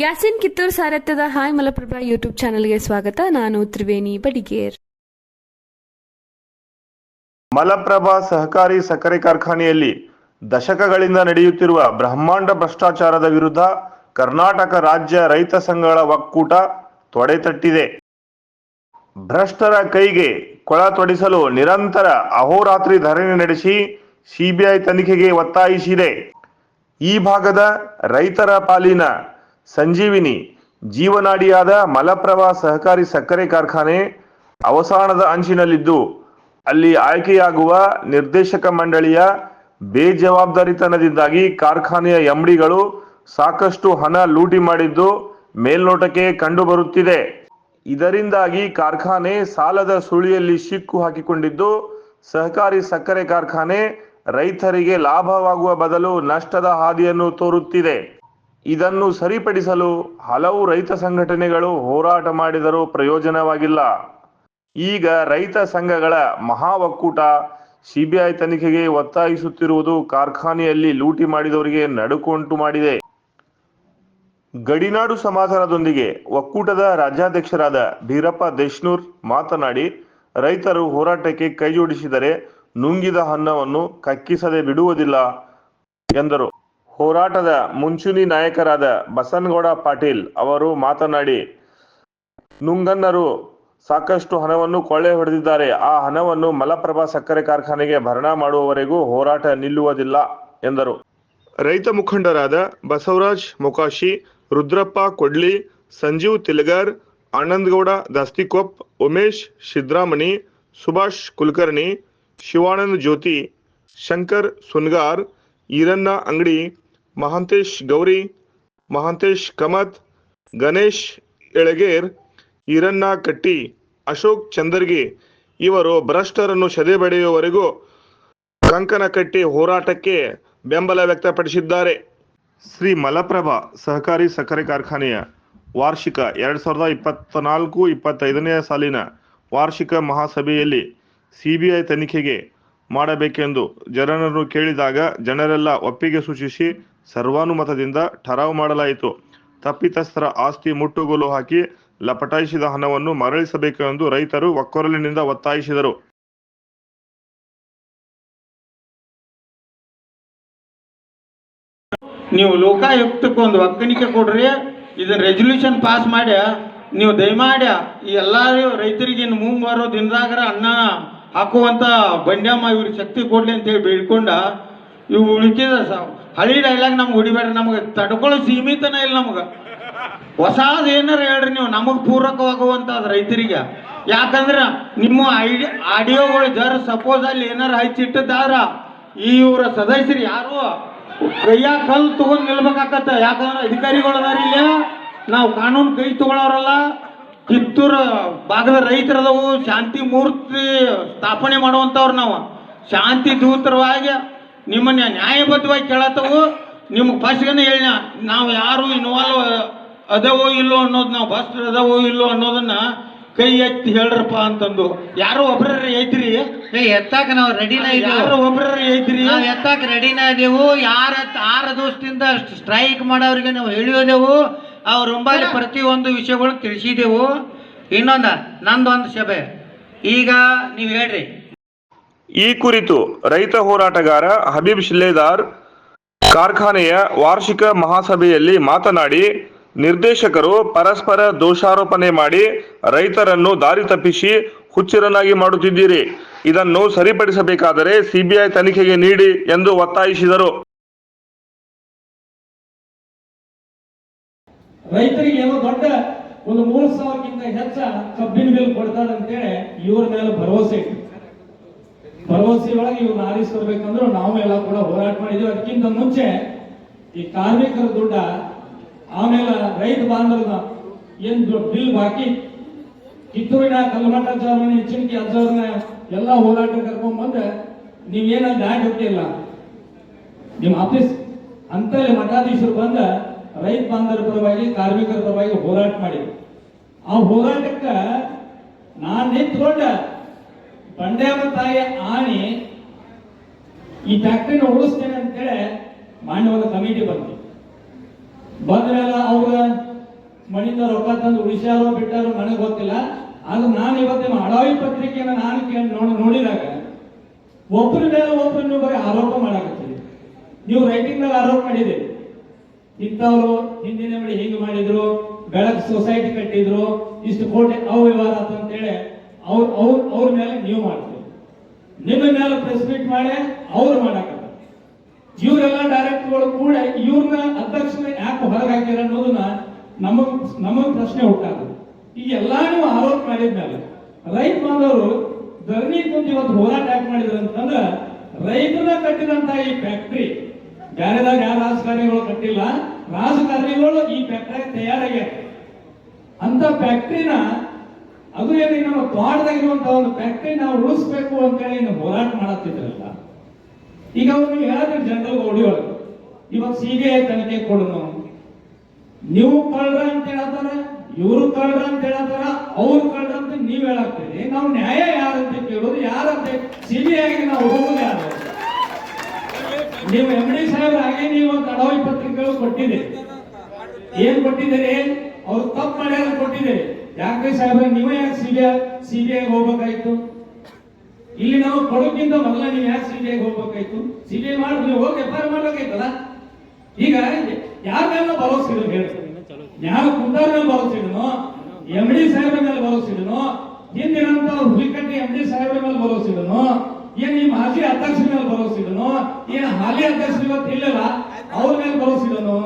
Yasin Kittur ಸಾರಥ್ಯದ hi Malaprabha YouTube ಚಾನೆಲ್ಗೆ ಸ್ವಾಗತ. ನಾನು ತ್ರಿವೇಣಿ ಬಡಿಗೇರ್. ಮಲಪ್ರಭಾ ಸಹಕಾರಿ ಸಕ್ಕರೆ ಕಾರ್ಖಾನೆಯಲ್ಲಿ ದಶಕಗಳಿಂದ ನಡೆಯುತ್ತಿರುವ ಬ್ರಹ್ಮಾಂಡ ಭ್ರಷ್ಟಾಚಾರದ ವಿರುದ್ಧ ಕರ್ನಾಟಕ ರಾಜ್ಯ ರೈತ ಸಂಘಗಳ ಒಕ್ಕೂಟ ತೊಡೆತಟ್ಟಿದೆ. ಭ್ರಷ್ಟರ ಕೈಗೆ ಕೊಳ ತೊಡಿಸಲು ನಿರಂತರ ಅಹೋರಾತ್ರಿ ಧರಣಿ ನಡೆಸಿ ಸಿಬಿಐ ತನಿಖೆಗೆ ಒತ್ತಾಯಿಸಿದೆ. ಈ ಭಾಗದ ರೈತರ ಪಾಲಿನ ಸಂಜೀವಿನಿ ಜೀವನಾಡಿಯಾದ ಮಲಪ್ರಭಾ ಸಹಕಾರಿ ಸಕ್ಕರೆ ಕಾರ್ಖಾನೆ ಅವಸಾನದ ಅಂಚಿನಲ್ಲಿದ್ದು, ಅಲ್ಲಿ ಆಯ್ಕೆಯಾಗುವ ನಿರ್ದೇಶಕ ಮಂಡಳಿಯ ಬೇಜವಾಬ್ದಾರಿತನದಿಂದಾಗಿ ಕಾರ್ಖಾನೆಯ ಎಂಡಿಗಳು ಸಾಕಷ್ಟು ಹಣ ಲೂಟಿ ಮಾಡಿದ್ದು ಮೇಲ್ನೋಟಕ್ಕೆ ಕಂಡುಬರುತ್ತಿದೆ. ಇದರಿಂದಾಗಿ ಕಾರ್ಖಾನೆ ಸಾಲದ ಸುಳಿಯಲ್ಲಿ ಸಿಕ್ಕು ಹಾಕಿಕೊಂಡಿದ್ದು, ಸಹಕಾರಿ ಸಕ್ಕರೆ ಕಾರ್ಖಾನೆ ರೈತರಿಗೆ ಲಾಭವಾಗುವ ಬದಲು ನಷ್ಟದ ಹಾದಿಯನ್ನು ತೋರುತ್ತಿದೆ. ಇದನ್ನು ಸರಿಪಡಿಸಲು ಹಲವು ರೈತ ಸಂಘಟನೆಗಳು ಹೋರಾಟ ಮಾಡಿದರೂ ಪ್ರಯೋಜನವಾಗಿಲ್ಲ. ಈಗ ರೈತ ಸಂಘಗಳ ಮಹಾ ಒಕ್ಕೂಟ ಸಿಬಿಐ ತನಿಖೆಗೆ ಒತ್ತಾಯಿಸುತ್ತಿರುವುದು ಕಾರ್ಖಾನೆಯಲ್ಲಿ ಲೂಟಿ ಮಾಡಿದವರಿಗೆ ನಡುಕುಂಟು ಮಾಡಿದೆ. ಗಡಿನಾಡು ಸಮಾಧಾನದೊಂದಿಗೆ ಒಕ್ಕೂಟದ ರಾಜ್ಯಾಧ್ಯಕ್ಷರಾದ ಬೀರಪ್ಪ ದೇಶ್ನೂರ್ ಮಾತನಾಡಿ, ರೈತರು ಹೋರಾಟಕ್ಕೆ ಕೈಜೋಡಿಸಿದರೆ ನುಂಗಿದ ಅನ್ನವನ್ನು ಕಕ್ಕಿಸದೆ ಬಿಡುವುದಿಲ್ಲ ಎಂದರು. ಹೋರಾಟದ ಮುಂಚೂಣಿ ನಾಯಕರಾದ ಬಸನಗೌಡ ಪಾಟೀಲ್ ಅವರು ಮಾತನಾಡಿ, ನುಂಗನ್ನರು ಸಾಕಷ್ಟು ಹಣವನ್ನು ಕೊಳ್ಳೆ ಹೊಡೆದಿದ್ದಾರೆ. ಆ ಹಣವನ್ನು ಮಲಪ್ರಭಾ ಸಕ್ಕರೆ ಕಾರ್ಖಾನೆಗೆ ಭರಣಾ ಮಾಡುವವರೆಗೂ ಹೋರಾಟ ನಿಲ್ಲುವುದಿಲ್ಲ ಎಂದರು. ರೈತ ಮುಖಂಡರಾದ ಬಸವರಾಜ್ ಮೊಕಾಶಿ, ರುದ್ರಪ್ಪ ಕೊಡ್ಲಿ, ಸಂಜೀವ್ ತಿಲಗರ್, ಆನಂದಗೌಡ ದಾಸ್ತಿಕೊಪ್, ಉಮೇಶ್ ಸಿದ್ರಾಮಣಿ, ಸುಭಾಷ್ ಕುಲಕರ್ಣಿ, ಶಿವಾನಂದ ಜ್ಯೋತಿ, ಶಂಕರ್ ಸುನ್ಗಾರ್, ಈರಣ್ಣ ಅಂಗಡಿ, ಮಹಾಂತೇಶ್ ಗೌರಿ, ಮಹಾಂತೇಶ್ ಕಮತ್, ಗಣೇಶ್ ಎಳಗೇರ್, ಈರಣ್ಣ ಕಟ್ಟಿ, ಅಶೋಕ್ ಚಂದರ್ಗಿ ಇವರು ಭ್ರಷ್ಟರನ್ನು ಸದೆಬಡಿಯುವವರೆಗೂ ಕಂಕಣ ಕಟ್ಟಿ ಹೋರಾಟಕ್ಕೆ ಬೆಂಬಲ ವ್ಯಕ್ತಪಡಿಸಿದ್ದಾರೆ. ಶ್ರೀ ಮಲಪ್ರಭಾ ಸಹಕಾರಿ ಸಕ್ಕರೆ ಕಾರ್ಖಾನೆಯ ವಾರ್ಷಿಕ 2024-25ನೇ ಸಾಲಿನ ವಾರ್ಷಿಕ ಮಹಾಸಭೆಯಲ್ಲಿ ಸಿಬಿಐ ತನಿಖೆಗೆ ಮಾಡಬೇಕೆಂದು ಜನರನ್ನು ಕೇಳಿದಾಗ ಜನರೆಲ್ಲ ಒಪ್ಪಿಗೆ ಸೂಚಿಸಿ ಸರ್ವಾನುಮತದಿಂದ ಠರಾವು ಮಾಡಲಾಯಿತು. ತಪ್ಪಿತಸ್ಥರ ಆಸ್ತಿ ಮುಟ್ಟುಗೋಲು ಹಾಕಿ ಲಪಟಾಯಿಸಿದ ಹಣವನ್ನು ಮರಳಿಸಬೇಕೆಂದು ರೈತರು ಒಕ್ಕೊರಲಿನಿಂದ ಒತ್ತಾಯಿಸಿದರು. ನೀವು ಲೋಕಾಯುಕ್ತಕ್ಕೆ ಒಂದು ಒಕ್ಕಣಿಕೆ ಕೊಡ್ರಿ, ಇದನ್ನ ರೆಸಲ್ಯೂಷನ್ ಪಾಸ್ ಮಾಡ್ಯ, ನೀವು ದಯಮಾಡ್ಯ ಈ ಎಲ್ಲರೂ ರೈತರಿಗೆ ಇನ್ನು ಮುಂಬರೋ ದಿನದಾಗ ಅನ್ನ ಹಾಕುವಂತ ಬಂಡ್ಯಮ್ಮ ಇವ್ರಿಗೆ ಶಕ್ತಿ ಕೊಡ್ಲಿ ಅಂತೇಳಿ ಬೇಡ್ಕೊಂಡ ಇವು ಉಳಿಕಿದ ಹಳಿ ಡೈಲಾಗ್ ನಮ್ಗೆ ಹೊಡಿಬೇಡ್ರಿ, ನಮ್ಗೆ ತಡ್ಕೊಳ್ಳೋ ಸೀಮಿತನ ಇಲ್ಲ. ನಮ್ಗೆ ಹೊಸಾದ್ ಏನಾರ ಹೇಳ್ರಿ ನೀವು, ನಮಗೆ ಪೂರಕವಾಗುವಂಥದ್ದು ರೈತರಿಗೆ. ಯಾಕಂದ್ರೆ ನಿಮ್ಮ ಆಡಿಯೋಗಳು ಸಪೋಸ್ ಅಲ್ಲಿ ಏನಾರ ಹಚ್ಚಿಟ್ಟದಾರ ಇವರ ಸದಸ್ಯರು ಯಾರು ಕೈಯ ಕಲ್ಲು ತಗೊಂಡ್ ನಿಲ್ಬೇಕಾಗತ್ತ. ಯಾಕಂದ್ರೆ ಅಧಿಕಾರಿಗಳು ಅದಾರ ಇಲ್ಲ, ನಾವು ಕಾನೂನು ಕೈ ತಗೊಳ್ಳೋರಲ್ಲ. ಕಿತ್ತೂರ ಭಾಗದ ರೈತರದವು ಶಾಂತಿ ಮೂರ್ತಿ ಸ್ಥಾಪನೆ ಮಾಡುವಂಥವ್ರು ನಾವು ಶಾಂತಿ ದೂತರವಾಗಿ ನಿಮ್ಮನ್ನ ನ್ಯಾಯಬದ್ಧವಾಗಿ ಕೇಳತ್ತವು. ನಿಮ್ಗೆ ಫಸ್ಟ್ಗನೆ ಹೇಳ, ನಾವು ಯಾರು ಇನ್ವಾಲ್ವ್ ಅದವೋ ಇಲ್ಲೋ ಅನ್ನೋದು, ನಾವು ಬಸ್ ಅದವೋ ಇಲ್ಲೋ ಅನ್ನೋದನ್ನ ಕೈ ಎತ್ತಿ ಹೇಳ್ರಪ್ಪ ಅಂತಂದು. ಯಾರು ಒಬ್ರ ಐತ್ರಿ ಎತ್ತಾಕ ನಾವು ರೆಡಿನ ಇದ್ದೀವಿ. ಯಾರು ಒಬ್ರ ಐತ್ರಿ ನಾವು ಎತ್ತಾಕ ರೆಡಿನ ಇದೀವು. ಆರು ದಿವಸದಿಂದ ಸ್ಟ್ರೈಕ್ ಮಾಡೋರಿಗೆ ನಾವು ಹೇಳಿದೆವು. ಅವ್ರ ಮುಂಬಾಲಿ ಪ್ರತಿಯೊಂದು ವಿಷಯಗಳು ತಿಳಿಸಿದೆವು. ನಂದೊಂದು ಸಭೆ ಈಗ ನೀವು ಹೇಳ್ರಿ. ಈ ಕುರಿತು ರೈತ ಹೋರಾಟಗಾರ ಹಬೀಬ್ ಶಿಲ್ಲೇದಾರ್ ಕಾರ್ಖಾನೆಯ ವಾರ್ಷಿಕ ಮಹಾಸಭೆಯಲ್ಲಿ ಮಾತನಾಡಿ, ನಿರ್ದೇಶಕರು ಪರಸ್ಪರ ದೋಷಾರೋಪಣೆ ಮಾಡಿ ರೈತರನ್ನು ದಾರಿ ತಪ್ಪಿಸಿ ಹುಚ್ಚರನ್ನಾಗಿ ಮಾಡುತ್ತಿದ್ದೀರಿ. ಇದನ್ನು ಸರಿಪಡಿಸಬೇಕಾದರೆ ಸಿಬಿಐ ತನಿಖೆಗೆ ನೀಡಿ ಎಂದು ಒತ್ತಾಯಿಸಿದರು. ರೈತರಿಗೆ ಏನೋ ದೊಡ್ಡ ಒಂದು 3,000ಕ್ಕಿಂತ ಹೆಚ್ಚ ಕಬ್ಬಿನ ಬಿಲ್ ಕೊಡ್ತಾರೆ ಅಂತೇಳಿ ಇವ್ರ ಮೇಲೆ ಭರವಸೆ ಇಟ್ಟು, ಭರವಸೆ ಒಳಗೆ ಇವ್ರನ್ನ ಆರಿಸ್ಕೊಡ್ಬೇಕಂದ್ರೆ ನಾವು ಎಲ್ಲ ಕೂಡ ಹೋರಾಟ ಮಾಡಿದೀವಿ. ಅದಕ್ಕಿಂತ ಮುಂಚೆ ಈ ಕಾರ್ಮಿಕರ ದುಡ್ಡ, ಆಮೇಲೆ ರೈತ ಬಾಂಧವರ ಏನ್ ಬಿಲ್ ಬಾಕಿ, ಕಿತ್ತೂರಿನ ಕಲ್ಮಠಾಚಾರ್ಯನ ಹೆಚ್ಚಿನಕಿ ಅಜ್ಜವ್ರನ್ನ ಎಲ್ಲ ಹೋರಾಟ ಕರ್ಕೊಂಡ್ ಬಂದ ನೀವೇನ ದಾಟಿ ಹೋಗ್ತಿಲ್ಲ ನಿಮ್ ಆಫೀಸ್ ಅಂತಲ್ಲಿ ಮಠಾಧೀಶರು ಬಂದ ರೈತ ಬಾಂಧವರ ಪರವಾಗಿ ಕಾರ್ಮಿಕರ ಪರವಾಗಿ ಹೋರಾಟ ಮಾಡಿ, ಆ ಹೋರಾಟಕ್ಕ ನಾನ್ ನಿಂತ್ಕೊಂಡ ಬಂಡ್ಯಾಮ ತಾಯಿಯ ಆಣಿ ಈ ಫ್ಯಾಕ್ಟ್ರಿನ ಉಳಿಸ್ತೇನೆ ಅಂತೇಳಿ ಮಾನ್ಯವಾದ ಕಮಿಟಿ ಬಂತು. ಬಂದ ಮೇಲೆ ಅವ್ರ ಮಣಿಂದ ರೊಕ್ಕ ತಂದು ಉಳಿಸ್ಯಾರೋ ಬಿಟ್ಟಾರೋ ನನಗೆ ಗೊತ್ತಿಲ್ಲ. ಆದ್ರೆ ನಾನು ಇವತ್ತಿನ ಅಡಾವಿ ಪತ್ರಿಕೆಯನ್ನು ನಾನು ನೋಡಿದಾಗ ಒಬ್ಬರ ಮೇಲೆ ಒಬ್ಬರು ನೀವು ಬರೀ ಆರೋಪ ಮಾಡಾಕತ್ತೀರಿ. ನೀವು ರೈಟಿಂಗ್ ನಲ್ಲಿ ಆರೋಪ ಮಾಡಿದ್ದೀರಿ, ಇಂಥವ್ರು ಹಿಂದಿನ ಬಳಿ ಹಿಂಗ್ ಮಾಡಿದ್ರು, ಬೆಳಕು ಸೊಸೈಟಿ ಕಟ್ಟಿದ್ರು, ಇಷ್ಟು ಕೋಟಿ ಅವ್ಯವಹಾರ ಅಂತೇಳಿ ಅವ್ರ ಮೇಲೆ ನೀವು ಮಾಡ್ತೀರಿ. ನಿಮ್ಮ ಮೇಲೆ ಪ್ರೆಸ್ ಮೀಟ್ ಮಾಡಿ ಅವ್ರು ಮಾಡಾಕತ್ತಾರೆ. ಇವರೆಲ್ಲ ಡೈರೆಕ್ಟರ್ಗಳು ಕೂಡ ಇವ್ರನ್ನ ಅಧ್ಯಕ್ಷನ ಯಾಕೆ ಹೊರಗೆ ಹಾಕಿರ ಅನ್ನೋದನ್ನ ನಮಗ್ ಪ್ರಶ್ನೆ ಹುಟ್ಟಾಗ. ಈಗ ಎಲ್ಲಾ ನೀವು ಆರೋಪ ಮಾಡಿದ್ಮೇಲೆ ರೈತ ಬಾಂಧವರು ಧರಣಿ ಕುಂತು ಇವತ್ತು ಹೋರಾಟ ಯಾಕೆ ಮಾಡಿದ್ರು ಅಂತಂದ್ರೆ ರೈತನ ಕಟ್ಟಿದಂತ ಈ ಫ್ಯಾಕ್ಟ್ರಿ ಬೇರೆದಾಗ ಯಾರ ರಾಜಕಾರಣಿಗಳು ಕಟ್ಟಿಲ್ಲ, ರಾಜಕಾರಣಿಗಳು ಈ ಫ್ಯಾಕ್ಟ್ರಿ ತಯಾರಾಗ್ಯಾರ. ಅಂತ ಫ್ಯಾಕ್ಟ್ರಿನ ಅದು ಏನಿ ನಮ್ಮ ತೋಟದಾಗಿರುವಂತಹ ಒಂದು ಫ್ಯಾಕ್ಟ್ರಿ ನಾವು ಉಳಿಸ್ಬೇಕು ಅಂತೇಳಿ ನೀವು ಹೋರಾಟ ಮಾಡತ್ತಿದ್ರಲ್ಲ. ಈಗ ಅವ್ರು ನೀವು ಹೇಳಿದ್ರೆ ಜನರಲ್ ಹೊಡಿಯೋದು ಇವತ್ತು ಸಿಬಿಐ ತನಿಖೆ ಕೊಡೋನು, ನೀವು ಕಳ್ರ ಅಂತ ಹೇಳತ್ತಾರ, ಇವರು ಕಳ್ರ ಅಂತ ಹೇಳತ್ತಾರ, ಅವ್ರು ಕಳ್ರ ಅಂತ ನೀವ್ ಹೇಳಾಕ್ತೀರಿ. ನಾವು ನ್ಯಾಯ ಯಾರಂತ ಕೇಳೋದು, ಯಾರಂತ ಸಿಬಿಐಗೆ ನಾವು ಹೋಗೋದು ಯಾರು? ನೀವು MD ಸಾಹೇಬ್ರ ಹಾಗೆ ನೀವು ಅಡಾವಿ ಪತ್ರಿಕೆಗಳು ಕೊಟ್ಟಿದ್ದೀರಿ. ಏನ್ ಕೊಟ್ಟಿದ್ದೀರಿ? ಅವ್ರು ತಪ್ಪು ಮಾಡ್ಯಾರ ಕೊಟ್ಟಿದ್ದೀರಿ. ಯಾಕೆ ಸಾಹೇಬ್ರ ನೀವೇ ಯಾಕೆ ಸಿಬಿಐ ಹೋಗ್ಬೇಕಾಯ್ತು? ಇಲ್ಲಿ ನಾವು ಕೊಡೋಕ್ಕಿಂತ ಮೊದಲ ನೀವು ಯಾಕೆ ಸಿಬಿಐ ಹೋಗ್ಬೇಕಾಯ್ತು? ಸಿಬಿಐ ಮಾಡಿ ನೀವು ಹೋಗಿ FIR ಮಾಡ್ಬೇಕಾಯ್ತಲ್ಲ. ಈಗ ಯಾರ ಮೇಲೆ ಭರೋಸೆ ಇಡೋದು ಹೇಳಿ? ಯಾವ ಕುಂದಾರ ಮೇಲೆ ಭರೋಸೆ ಇಡೋನು? MD ಸಾಹೇಬ್ರ ಮೇಲೆ ಭರೋಸೆ ಇಡೋನು? ಹಿಂದಿರಂತ ಹುಲಿಕಟ್ಟಿ MD ಸಾಹೇಬ್ರ ಮೇಲೆ ಭರೋಸೆ ಇಡೋನು? ಏನ್ ಈ ಮಾಜಿ ಅಧ್ಯಕ್ಷರ ಮೇಲೆ ಭರೋಸೆ ಇಡೋನು? ಏನ್ ಹಾಲಿ ಅಧ್ಯಕ್ಷರು ಇವತ್ತು ಇಲ್ಲಲ್ಲ ಅವ್ರ ಮೇಲೆ ಭರೋಸೆ ಇಡೋನು?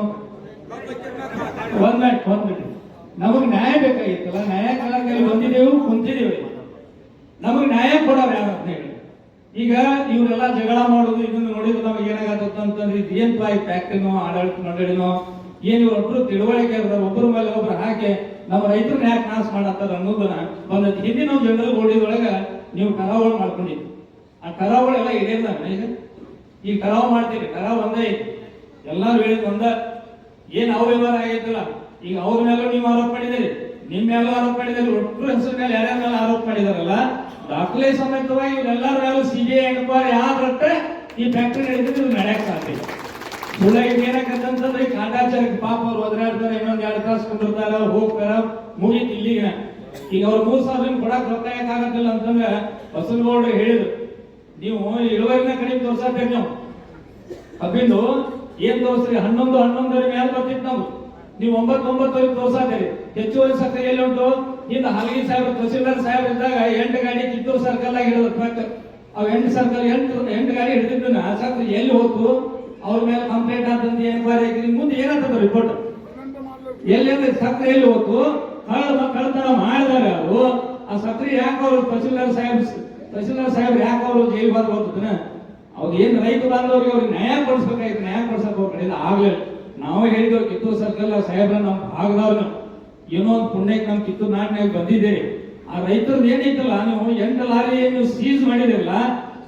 ಒಂದ್ ನಮಗ್ ನ್ಯಾಯ ಬೇಕಾಗಿತ್ತಲ್ಲ, ನ್ಯಾಯ ಕಾಲದಲ್ಲಿ ಬಂದಿದ್ದೇವು, ಕುಂತಿದ್ದೇವೆ. ನಮಗ್ ನ್ಯಾಯ ಕೊಡೋರು ಯಾರು ಅಂತ ಹೇಳಿ. ಈಗ ಇವರೆಲ್ಲ ಜಗಳ ಮಾಡೋದು ಇದನ್ನು ನೋಡಿದ್ರೆ ನಮಗೆ ಏನಾಗತ್ತ ಅಂತಂದ್ರೆ ಇದು ಏನ್ ಫ್ಯಾಕ್ಟ್ರಿನೋ ಆಡಳಿತ ಮಂಡಳಿನೋ ಏನ್ ಇವ್ರೊಬ್ರು ತಿಳುವಳಿಕೆ ಒಬ್ಬರ ಮೇಲೆ ಒಬ್ರು ಹಾಕಿ ನಮ್ಮ ರೈತರನ್ನ ಯಾಕೆ ನಾಶ ಮಾಡತ್ತಾರ ಅನ್ನೋದನ್ನ ಬಂದೈತಿ. ಹಿಂದಿನ ನಾವು ಜನರಲ್ ಗೋಡಿದೊಳಗ ನೀವು ಕರಾವಳಿ ಮಾಡ್ಕೊಂಡಿದ್ವಿ. ಆ ಕರಾವಳಿ ಎಲ್ಲ ಇಡೇದ ಈಗ ಕರಾವ್ ಮಾಡ್ತೀರಿ, ಕರಾವ್ ಒಂದೇ ಐತಿ, ಎಲ್ಲಾರು ಹೇಳಿದ್ ಒಂದ. ಏನ್ ಅವ್ಯವಹಾರ ಆಗೈತಲ್ಲ, ಈಗ ಅವ್ರ ಮೇಲೂ ನೀವು ಆರೋಪ ಮಾಡಿದಿರಿ, ನಿಮ್ ಮೇಲೂ ಆರೋಪ ಮಾಡಿದಿರಿ, ಒಟ್ಟರು ಹೆಸರು ಮೇಲೆ ಯಾರ್ಯಾರ ಮೇಲೆ ಆರೋಪ ಮಾಡಿದಾರಲ್ಲ, ದಾಖಲೆ ಸಮೇತವಾಗಿ ಇವರೆಲ್ಲರ ಮೇಲೂ CBI ಎನ್ಕ್ವೈರಿ ಆದ್ರಟ್ಟೆ ಈ ಫ್ಯಾಕ್ಟ್ರಿ ನಡೆದಿದ್ದು ನಡೆಯಕ್ ಸಾಧ್ಯ. ಸುಳ್ಳಾಗಿ ಏನಾಗತ್ತಂತಂದ್ರೆ ಕಾಟಾಚಾರಕ್ಕೆ ಪಾಪ ಅವ್ರು ಒದರಾಡ್ತಾರೆ, ಇನ್ನೊಂದ್ 2 ತಾಸು ಕೊಂಡಿರ್ತಾರ, ಹೋಗ್ತಾರ, ಮುಗೀತು ಇಲ್ಲಿಗೆ. ಈಗ ಅವ್ರು 3,000 ಕೊಡಕ್ ರೊಕ್ಕ ಆಗತ್ತಿಲ್ಲ ಅಂತಂದ್ರೆ ಬಸವನಗೌಡರು ಹೇಳಿದ್ರು, ನೀವು ಇಳುವರಿನ ಕಡಿಮೆ ತೋರ್ಸಾತೀರಿ. ನೀವು ಕಬ್ಬಿಂದು ಏನ್ ತೋರಿಸ್ರಿ? 11 ಮೇಲೆ ಬರ್ತಿತ್ತು ನಮ್ದು, ನೀವು 9 ತೋರ್ಸಾತೀರಿ. ಹೆಚ್ಚುವರಿ ಸಕ್ಕರೆ ಎಲ್ಲಿ ಉಂಟು? ಇಂದ ಹಲಗಿ ಸಾಹೇಬ್ ತಹಸೀಲ್ದಾರ್ ಸಾಹೇಬ್ ಇದ್ದಾಗ 8 ಗಾಡಿ ಕಿತ್ತೂರು ಸರ್ಕಲ್ ಆಗಿ ಹಿಡಿದ್ರು ಟ್ರಕ್. ಅವ್ 8 ಗಾಡಿ ಹಿಡಿದಿದ್ದು ಸಕ್ಕರೆ ಎಲ್ಲಿ ಹೋಗ್ತು? ಅವ್ರ ಮೇಲೆ ಕಂಪ್ಲೇಂಟ್ ಆದಂತ ಎನ್ಕ್ವೈರಿ ಆಗಿ ಮುಂದೆ ಏನಾಗ್ತದ ರಿಪೋರ್ಟ್? ಎಲ್ಲಿ ಸಕ್ಕರೆ ಎಲ್ಲಿ ಹೋಗ್ತು? ಕಳ್ತನ ಮಾಡಿದಾರೆ ಅವರು. ಆ ಸಕ್ಕರೆ ಯಾಕೆ ಅವರು ತಹಸೀಲ್ದಾರ್ ಸಾಹೇಬ್ ಯಾಕೆ ಅವರು ಜೈಲು ಬಾದ್ ಹೋಗ್ತದನ? ಅವ್ರು ಏನ್ ರೈತ ಬಾಂಧವರಿಗೆ ಅವ್ರಿಗೆ ನ್ಯಾಯ ಕೊಡಿಸ್ಬೇಕಾಯ್ತು, ನ್ಯಾಯ ಕೊಡ್ಸಕ್ ಅವ್ರ ಕಡೆಯಿಂದ ಆಗ್ಲಿಲ್ಲ. ನಾವೇ ಹೇಳಿದ್ವಿ ಕಿತ್ತೂರು ಸರ್ಕಲ್ ಸಾಹೇಬ್ರ ನಮ್ಮ ಭಾಗದವ್ರನ್ನ ಏನೋ ಒಂದು ಪುಣ್ಯಕ್ಕೆ ನಮ್ಮ ಕಿತ್ತೂರು ನಾಡಿನಾಗ ಬಂದಿದ್ದೇವೆ. ಆ ರೈತರದ್ದು ಏನೈತಲ್ಲ, ನೀವು 8 ಲಾರಿ ಏನು ಸೀಸ್ ಮಾಡಿದಿರಲ್ಲ,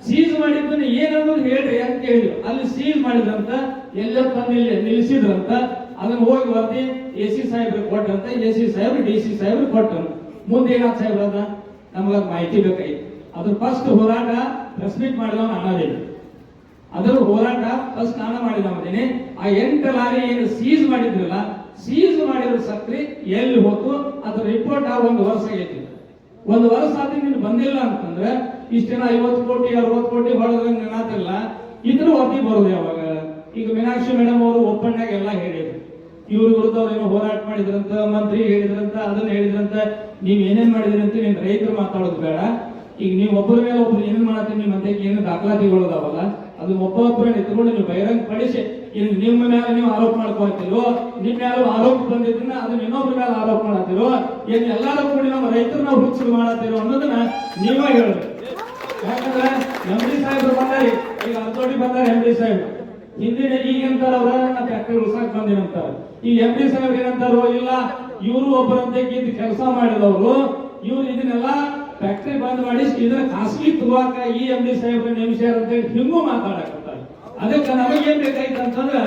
ಸೀಸ್ ಮಾಡಿದ್ದನ್ನ ಏನನ್ನೋದು ಹೇಳ್ರಿ ಅಂತ ಹೇಳಿದ್ರು. ಅಲ್ಲಿ ಸೀಸ್ ಮಾಡಿದ್ರಂತ, ಎಲ್ಲ ತಂದು ಇಲ್ಲಿ ನಿಲ್ಲಿಸಿದ್ರಂತ, ಅದನ್ನ ಹೋಗಿ ಬರ್ತಿ AC ಸಾಹೇಬ್ರಿಗೆ ಕೊಟ್ರಂತ, AC ಸಾಹೇಬ್ರು DC ಸಾಹೇಬ್ರು ಕೊಟ್ಟರು. ಮುಂದೆ ಏನಾದ್ ಸಾಹೇಬ್ರ ಅದ ನಮ್ಗೆ ಅದು ಮಾಹಿತಿ ಬೇಕಾಗಿತ್ತು. ಅದ್ರ ಫಸ್ಟ್ ಹೋರಾಟ ಪ್ರೆಸ್ ಮೀಟ್ ಮಾಡಿದವ ನಾನದೇನೆ, ಅದ್ರ ಹೋರಾಟ ಫಸ್ಟ್ ನಾನು ಮಾಡಿದವನೇನೆ. ಆ 8 ಲಾರಿ ಏನು ಸೀಸ್ ಮಾಡಿದ್ರಲ್ಲ, ಸೀಸ್ ಮಾಡಿರೋ ಸಕ್ರಿ ಎಲ್ಲಿ ಹೋತು ಅದ್ರ ರಿಪೋರ್ಟ್ 1 ವರ್ಷ ಆಗೈತಿ. 1 ವರ್ಷ ಆದ್ರೆ ನೀನು ಬಂದಿಲ್ಲ ಅಂತಂದ್ರೆ ಇಷ್ಟೇನ 50 ಕೋಟಿ 60 ಕೋಟಿ ಹೊಡೆದಂಗ ನೆನಾತಿಲ್ಲ, ಇದ್ರ ವರದಿ ಬರೋದು ಯಾವಾಗ? ಈಗ ಮೀನಾಕ್ಷಿ ಮೇಡಮ್ ಅವರು ಒಪ್ಪಂಡಾಗ ಎಲ್ಲ ಹೇಳಿದ್ರು, ಇವ್ರ ವಿರುದ್ಧ ಏನೋ ಹೋರಾಟ ಮಾಡಿದ್ರಂತ, ಮಂತ್ರಿ ಹೇಳಿದ್ರಂತ, ಅದನ್ನ ಹೇಳಿದ್ರಂತ. ನೀವ್ ಏನೇನ್ ಮಾಡಿದ್ರಿ ಅಂತ ನೀನ್ ರೈತರು ಮಾತಾಡೋದು ಬೇಡ. ಈಗ ನೀವು ಒಬ್ಬರ ಮೇಲೆ ಒಬ್ರು ಏನೇನ್ ಮಾಡತ್ತೀರಿ, ನಿಮ್ಮ ಅಂತ ಏನು ದಾಖಲಾತಿಗಳದಾವಲ್ಲ, ಅದನ್ನ ಒಬ್ಬೊಬ್ಬರನ್ನ ಎತ್ಕೊಂಡು ನೀವು ಬಹಿರಂಗ ಪಡಿಸಿ ನಿಮ್ಮ ಮೇಲೆ ನೀವು ಆರೋಪ ಮಾಡ್ಕೊಳ್ತಿರೋ, ನಿಮ್ಮ ಮೇಲೆ ಆರೋಪ ಬಂದಿದ್ದನ್ನ ಅದನ್ನ ಇನ್ನೊಬ್ರ ಮೇಲೆ ಆರೋಪ ಮಾಡತ್ತಿರೋ, ಏನ್ ಎಲ್ಲಾರು ಕೂಡಿ ನಮ್ಮ ರೈತರನ್ನ ಹುಚ್ಚು ಮಾಡತ್ತಿರೋ ಅನ್ನೋದನ್ನ ನೀವೇ ಹೇಳ್ಬೇಕು. ಯಾಕಂದ್ರೆ MD ಸಾಹೇಬ್ರು ಬಂದಾರಿ, ಈಗ ಹತ್ತೋಟಿ ಬಂದಾರೆ MD ಸಾಹೇಬ್ರು. ಹಿಂದಿನ ಈಗಂತಾರ ಅವ್ರ ಫ್ಯಾಕ್ಟರಿ ಉಳ್ಸಾಕ್ ಬಂದಿರಂತಾರ. ಈ MD ಸಾಹೇಬ್ರು ಏನಂತಾರೋ, ಇಲ್ಲ ಇವರು ಒಬ್ಬರಂತೆ ಇದ್ ಕೆಲಸ ಮಾಡಿದವರು, ಇವ್ರು ಇದನ್ನೆಲ್ಲ ಫ್ಯಾಕ್ಟರಿ ಬಂದ್ ಮಾಡಿ ಇದನ್ನ ಖಾಸಗಿ ತಗೋಕ ಈ MD ಸಾಹೇಬ್ರ ನೇಮಿಸ್ಯಾರ ಅಂತ ಹೇಳಿ ಹಿಂಗೂ ಮಾತಾಡಕತ್ತಾರೆ. ಅದಕ್ಕೆ ನಮಗೇನ್ ಬೇಕಾಯ್ತು ಅಂತಂದ್ರ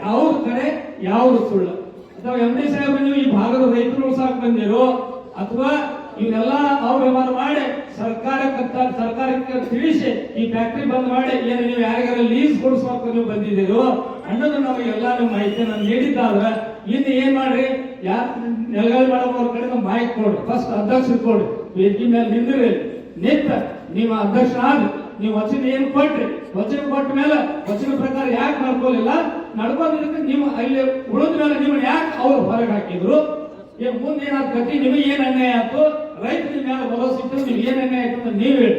ಯಾವ್ದು ಕಡೆ ಯಾವ್ದು ಸುಳ್ಳು? ಅಥವಾ MD ಸಾಹೇಬ್ರ ನೀವು ಈ ಭಾಗದ ರೈತರು ಉಳ್ಸಾಕ್ ಬಂದಿರೋ, ಅಥವಾ ಇವನ್ನೆಲ್ಲ ಅವ್ಯವಹಾರ ಮಾಡಿ ಸರ್ಕಾರಕ್ಕೆ ತಿಳಿಸಿ ಈ ಫ್ಯಾಕ್ಟರಿ ಬಂದ್ ಮಾಡಿ ಏನು ನೀವು ಯಾರಿಗಾರ ಲೀಸ್ ಕೊಡಿಸ್ಬೇಕು ನೀವು ಬಂದಿದ್ದೀರೋ ಅನ್ನೋದು ನಮಗೆ ಎಲ್ಲ ಮಾಹಿತಿ ನಾನು ನೀಡಿದ್ದಾದ್ರೆ ಇನ್ನು ಏನ್ ಮಾಡ್ರಿ, ನೆಲಗಾಳಿ ಮಾಡೋ ಅವ್ರ ಕಡೆ ಮಾಹಿತಿ ಕೊಡ್ರಿ, ಫಸ್ಟ್ ಅಧ್ಯಕ್ಷರು ಕೊಡ್ರಿ, ವೇದಿಕೆ ಮೇಲೆ ನಿಂದಿರಿ, ನಿಂತ ನೀವು ಅಧ್ಯಕ್ಷ ಆದ್ರಿ, ನೀವು ವಚನ ಏನು ಕೊಟ್ರಿ, ವಚನ ಕೊಟ್ಟ ಮೇಲೆ ವಚನ ಪ್ರಕಾರ ಯಾಕೆ ನಡ್ಕೊಳ್ಳಿಲ್ಲ, ನಡ್ಕೊಂಡಿದ್ದಕ್ಕೆ ನೀವು ಅಲ್ಲಿ ಉಳಿದ ಮೇಲೆ ನಿಮ್ಮನ್ನ ಯಾಕೆ ಅವ್ರು ಹೊರಗೆ ಹಾಕಿದ್ರು, ಮುಂದೆ ಏನಾದ್ರು ಗತಿ ನಿಮಗೆ ಏನ್ ಅನ್ಯಾಯ ಆಯ್ತು, ರೈತರ ಮೇಲೆ ಭರೋಸೆ ಇತ್ತು, ನೀವು ಏನ್ ಅನ್ಯಾಯ ಆಯ್ತು ಅಂತ ನೀವು ಹೇಳಿ.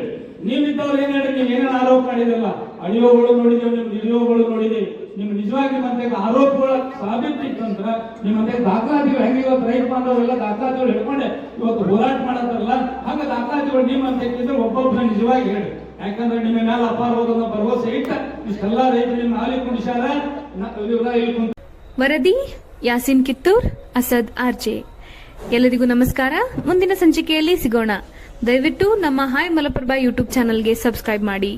ನೀವಿದ್ದವ್ರು ಏನ್ ಹೇಳಿ, ನೀವು ಏನೇನು ಆರೋಪ ಮಾಡಿದಿರಲ್ಲ, ಅಳಿಯೋಗಳು ನೋಡಿದೇವೆ, ನಿಮ್ ನಿಡಿಯೋಗಳು ನೋಡಿದೇವೆ, ನಿಮ್ ನಿಜವಾಗಿ ಮತ್ತೆ ಆರೋಪಗಳ ಸಾಬೀತಿತ್ತಂದ್ರ ನಿಮ್ಮಂತೆ ದಾಖಲಾತಿಗಳು ಹೆಂಗೆ ಇವತ್ತು ರೈತ ಬಾಂಧವರೆಲ್ಲ ದಾಖಲಾತಿಗಳು ಹಿಡ್ಕೊಂಡೆ ಇವತ್ತು ಹೋರಾಟ ಮಾಡತ್ತಾರಲ್ಲ, ಹಂಗ ದಾಖಲಾತಿಗಳು ನಿಮ್ಮಂತ ಇದ್ರೆ ಒಬ್ಬೊಬ್ಬರ ನಿಜವಾಗಿ ಹೇಳಿ. ಯಾಕಂದ್ರೆ ನಿಮ್ಮ ಮೇಲೆ ಅಪಾರವಾದ ಭರವಸೆ ಇಟ್ಟ ಇಷ್ಟೆಲ್ಲ ರೈತರು ನಿಮ್ಮ ಹಾಲಿ ಕುಣಿಸ್ಯಾರ. ವರದಿ ಯಾಸಿನ್ ಕಿತ್ತೂರ್, ಅಸದ್ ಆರ್ಜೆ. ಎಲ್ಲರಿಗೂ ನಮಸ್ಕಾರ. ಮುಂದಿನ ಸಂಚಿಕೆಯಲ್ಲಿ ಸಿಗೋಣ. ದಯವಿಟ್ಟು ನಮ್ಮ ಹಾಯ್ ಮಲಪ್ರಭಾ ಯೂಟ್ಯೂಬ್ ಚಾನಲ್ಗೆ ಸಬ್ಸ್ಕ್ರೈಬ್ ಮಾಡಿ.